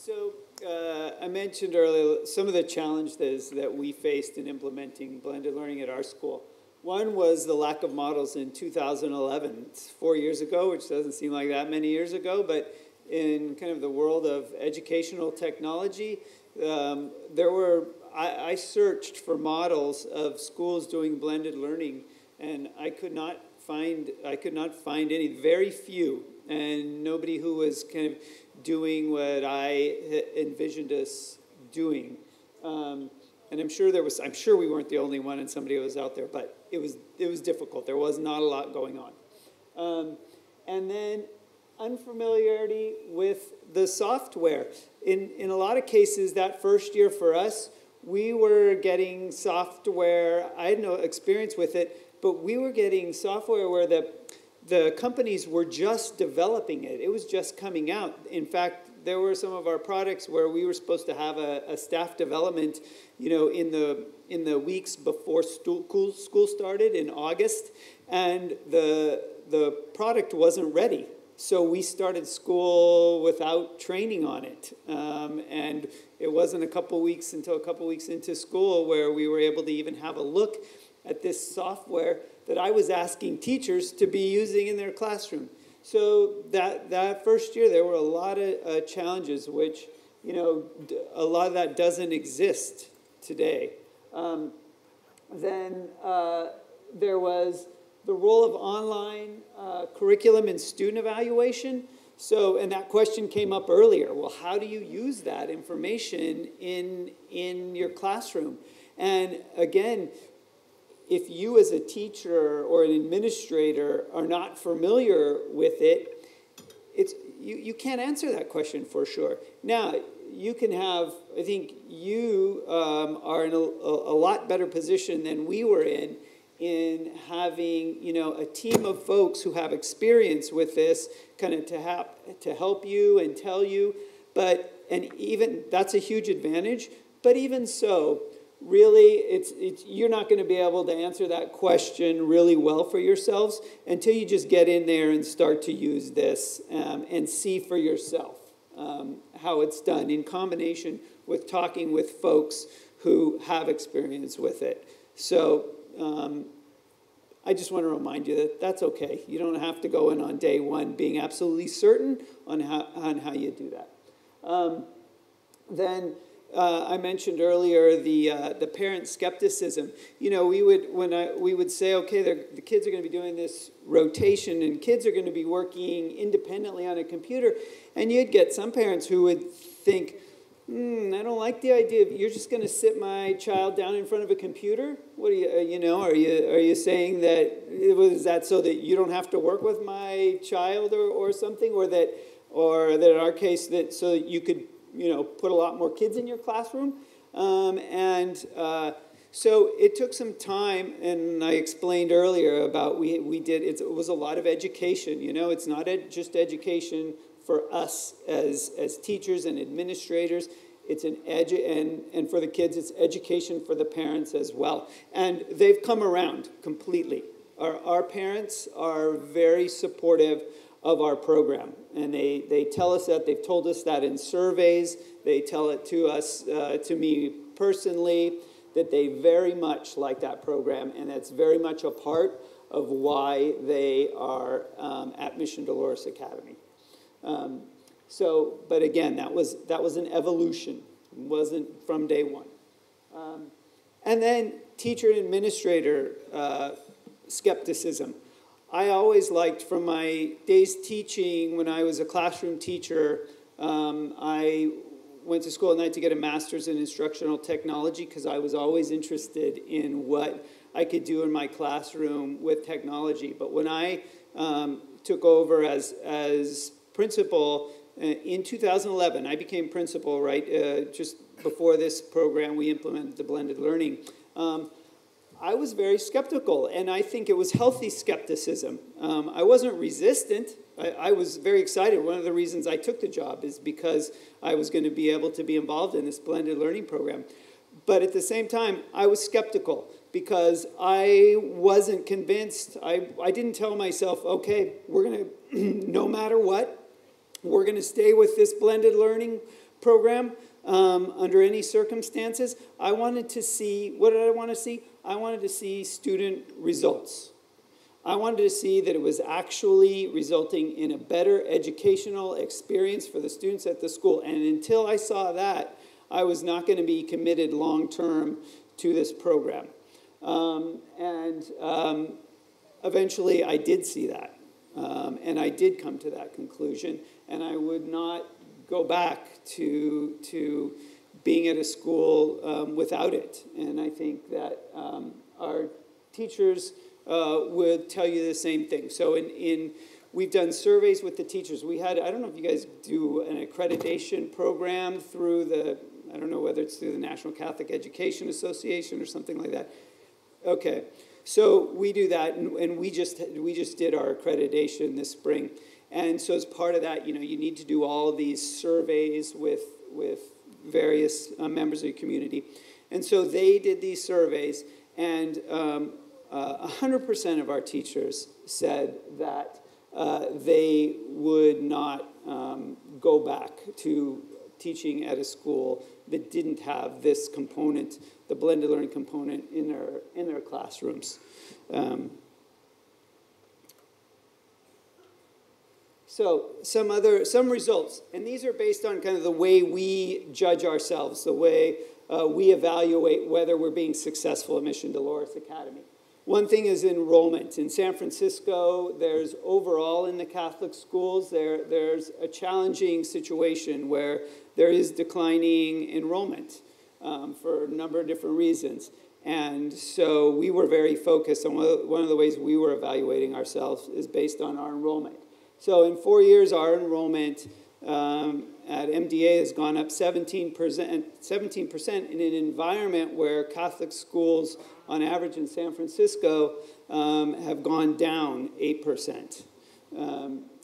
So I mentioned earlier some of the challenges that we faced in implementing blended learning at our school. One was the lack of models in 2011. It's 4 years ago, which doesn't seem like that many years ago, but in kind of the world of educational technology, I searched for models of schools doing blended learning, and I could not find any, very few, and nobody who was kind of doing what I envisioned us doing. And I'm sure we weren't the only one, and somebody was out there, but it was difficult. There was not a lot going on. And then unfamiliarity with the software. In a lot of cases, that first year for us, we were getting software. I had no experience with it, but we were getting software where the companies were just developing it. It was just coming out. In fact, there were some of our products where we were supposed to have a staff development, in the weeks before school started in August, and the product wasn't ready. So we started school without training on it, and it wasn't until a couple weeks into school where we were able to even have a look at this software that I was asking teachers to be using in their classroom. So that first year, there were a lot of challenges, which, a lot of that doesn't exist today. Then there was the role of online curriculum and student evaluation. So, and that question came up earlier. Well, how do you use that information in your classroom? And again, if you as a teacher or an administrator are not familiar with it, you can't answer that question for sure. Now, you can have, I think you are in a lot better position than we were in having, a team of folks who have experience with this kind of to help you and tell you. And even that's a huge advantage. But even so, really, you're not going to be able to answer that question really well for yourselves until you just get in there and start to use this and see for yourself how it's done in combination with talking with folks who have experience with it. So I just want to remind you that that's okay. You don't have to go in on day one being absolutely certain on how you do that. Then I mentioned earlier the parent skepticism. We would say, okay, the kids are going to be doing this rotation, and kids are going to be working independently on a computer, and you'd get some parents who would think, I don't like the idea of you're just going to sit my child down in front of a computer. What are you saying that is that so that you don't have to work with my child or something, or that in our case that so that you could put a lot more kids in your classroom. So it took some time, and I explained earlier about it was a lot of education. It's not just education for us as teachers and administrators. It's and for the kids, it's education for the parents as well. And they've come around completely. Our parents are very supportive of our program. And they tell us that. They've told us that in surveys. They tell it to us, to me personally, that they very much like that program. And that's very much a part of why they are at Mission Dolores Academy. But again, that was an evolution. It wasn't from day one. And then teacher and administrator skepticism. I always liked, from my days teaching when I was a classroom teacher, I went to school at night to get a master's in instructional technology because I was always interested in what I could do in my classroom with technology. But when I took over as principal in 2011, I became principal, right, just before this program we implemented the blended learning. I was very skeptical, and I think it was healthy skepticism. I wasn't resistant. I was very excited. One of the reasons I took the job is because I was going to be able to be involved in this blended learning program. But at the same time, I was skeptical because I wasn't convinced. I didn't tell myself, okay, we're going to, no matter what, we're going to stay with this blended learning program under any circumstances. I wanted to see, what did I want to see? I wanted to see student results. I wanted to see that it was actually resulting in a better educational experience for the students at the school. And until I saw that, I was not going to be committed long-term to this program. Eventually I did see that. And I did come to that conclusion. And I would not go back to being at a school without it. And I think that our teachers would tell you the same thing. So we've done surveys with the teachers. We had, I don't know if you guys do an accreditation program through the, I don't know whether it's through the National Catholic Education Association or something like that. Okay, so we do that, and we just did our accreditation this spring. And so as part of that, you need to do all these surveys with various members of the community. And so they did these surveys, and 100% of our teachers said that they would not go back to teaching at a school that didn't have this component, the blended learning component, in their classrooms. So some results, and these are based on kind of the way we judge ourselves, the way we evaluate whether we're being successful at Mission Dolores Academy. One thing is enrollment. In San Francisco, there's overall in the Catholic schools, there's a challenging situation where there is declining enrollment for a number of different reasons. And so we were very focused on one of the ways we were evaluating ourselves is based on our enrollment. So in 4 years, our enrollment at MDA has gone up 17% in an environment where Catholic schools, on average in San Francisco, have gone down 8%.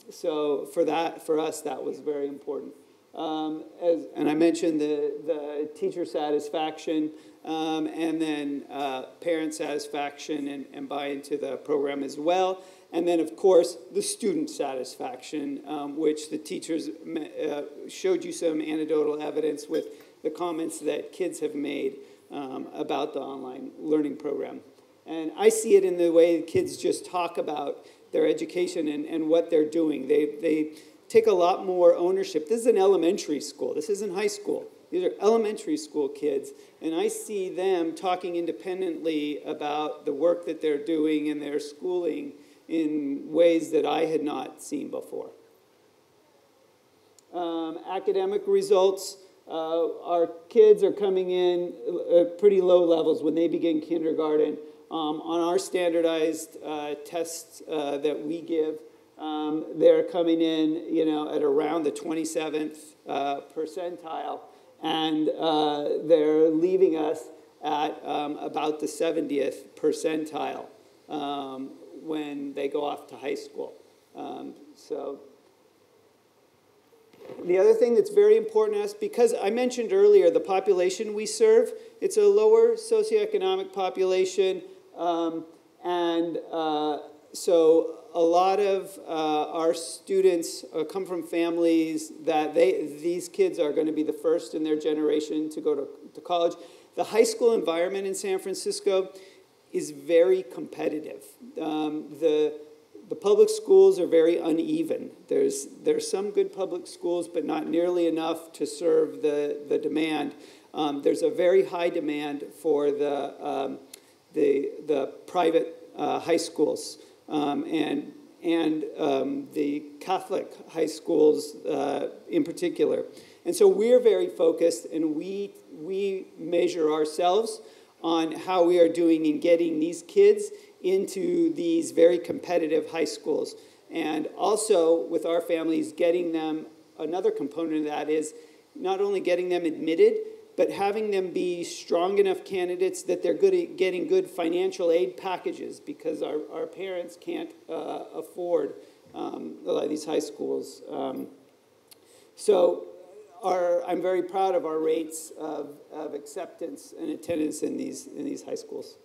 So for us, that was very important. And I mentioned the teacher satisfaction, and then parent satisfaction and buy-in to the program as well. And then, of course, the student satisfaction, which the teachers showed you some anecdotal evidence with the comments that kids have made about the online learning program. And I see it in the way kids just talk about their education and what they're doing. They take a lot more ownership. This is an elementary school. This isn't high school. These are elementary school kids. And I see them talking independently about the work that they're doing and their schooling in ways that I had not seen before. Academic results, our kids are coming in at pretty low levels when they begin kindergarten. On our standardized tests that we give, they're coming in, at around the 27th percentile, and they're leaving us at about the 70th percentile. When they go off to high school. So the other thing that's very important to us, because I mentioned earlier the population we serve, it's a lower socioeconomic population, so a lot of our students come from families that these kids are going to be the first in their generation to go to college. The high school environment in San Francisco is very competitive. The public schools are very uneven. There's some good public schools, but not nearly enough to serve the demand. There's a very high demand for the private high schools and the Catholic high schools in particular. And so we're very focused, and we measure ourselves on how we are doing in getting these kids into these very competitive high schools. And also, with our families, getting them, another component of that is not only getting them admitted, but having them be strong enough candidates that they're good at getting good financial aid packages, because our parents can't afford a lot of these high schools. I'm very proud of our rates of acceptance and attendance in these high schools.